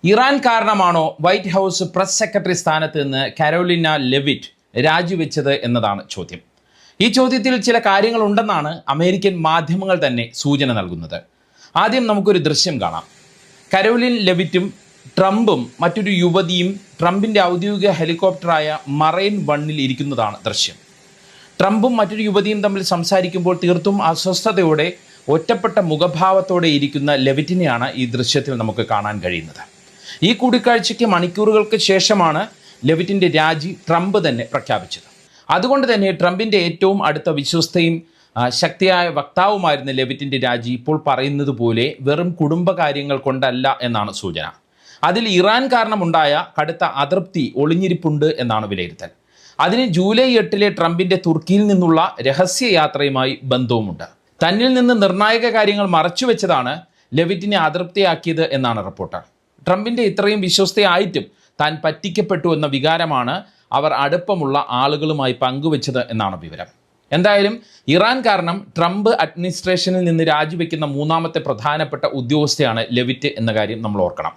Iran കാരണമാണോ white house press secretary സ്ഥാനത്ത് നിന്ന് കരോലിന ലെവിറ്റ് രാജിവെച്ചത് എന്നതാണ് ചോദ്യം. ഈ ചോദ്യത്തിൽ ചില കാര്യങ്ങളുണ്ടെന്നാണ് അമേരിക്കൻ മാധ്യമങ്ങൾ തന്നെ സൂചന നൽകുന്നത്. ആദ്യം നമുക്കൊരു ദൃശ്യം കാണാം. കരോലിൻ ലെവിറ്റും ട്രംപും മറ്റൊരു യുവതിയും ട്രംപിൻ്റെ ഔദ്യോഗിക ഹെലികോപ്റ്ററായ മറൈൻ വണ്ണിൽ ഇരിക്കുന്നതാണ് ദൃശ്യം. ട്രംപും മറ്റൊരു യുവതിയും തമ്മിൽ സംസാരിക്കുമ്പോൾ തീർത്തും അസ്വസ്ഥതയോടെ ഒറ്റപ്പെട്ട മുഖഭാവത്തോടെ ഇരിക്കുന്ന ലെവിറ്റിനെയാണ് ഈ ദൃശ്യത്തിൽ നമുക്ക് കാണാൻ കഴിയുന്നത്. ഈ കൂടിക്കാഴ്ചയ്ക്ക് മണിക്കൂറുകൾക്ക് ശേഷമാണ് ലെവിറ്റിൻ്റെ രാജി ട്രംപ് തന്നെ പ്രഖ്യാപിച്ചത്. അതുകൊണ്ട് തന്നെ ട്രംപിൻ്റെ ഏറ്റവും അടുത്ത വിശ്വസ്തയും ശക്തിയായ വക്താവുമായിരുന്ന ലെവിറ്റിൻ്റെ രാജി ഇപ്പോൾ പറയുന്നത് പോലെ വെറും കുടുംബകാര്യങ്ങൾ കൊണ്ടല്ല എന്നാണ് സൂചന. അതിൽ ഇറാൻ കാരണമുണ്ടായ കടുത്ത അതൃപ്തി ഒളിഞ്ഞിരിപ്പുണ്ട് എന്നാണ് വിലയിരുത്തൽ. അതിന് ജൂലൈ 8 ട്രംപിൻ്റെ തുർക്കിയിൽ നിന്നുള്ള രഹസ്യയാത്രയുമായി ബന്ധവുമുണ്ട്. തന്നിൽ നിന്ന് നിർണായക കാര്യങ്ങൾ മറച്ചുവെച്ചതാണ് ലെവിറ്റിനെ അതൃപ്തിയാക്കിയത് എന്നാണ് റിപ്പോർട്ട്. ട്രംപിൻ്റെ ഇത്രയും വിശ്വസ്തയായിട്ടും താൻ പറ്റിക്കപ്പെട്ടു എന്ന വികാരമാണ് അവർ അടുപ്പമുള്ള ആളുകളുമായി പങ്കുവെച്ചത് എന്നാണ് വിവരം. എന്തായാലും ഇറാൻ കാരണം ട്രംപ് അഡ്മിനിസ്ട്രേഷനിൽ നിന്ന് രാജിവെക്കുന്ന മൂന്നാമത്തെ പ്രധാനപ്പെട്ട ഉദ്യോഗസ്ഥയാണ് ലെവിറ്റ് എന്ന കാര്യം നമ്മൾ ഓർക്കണം.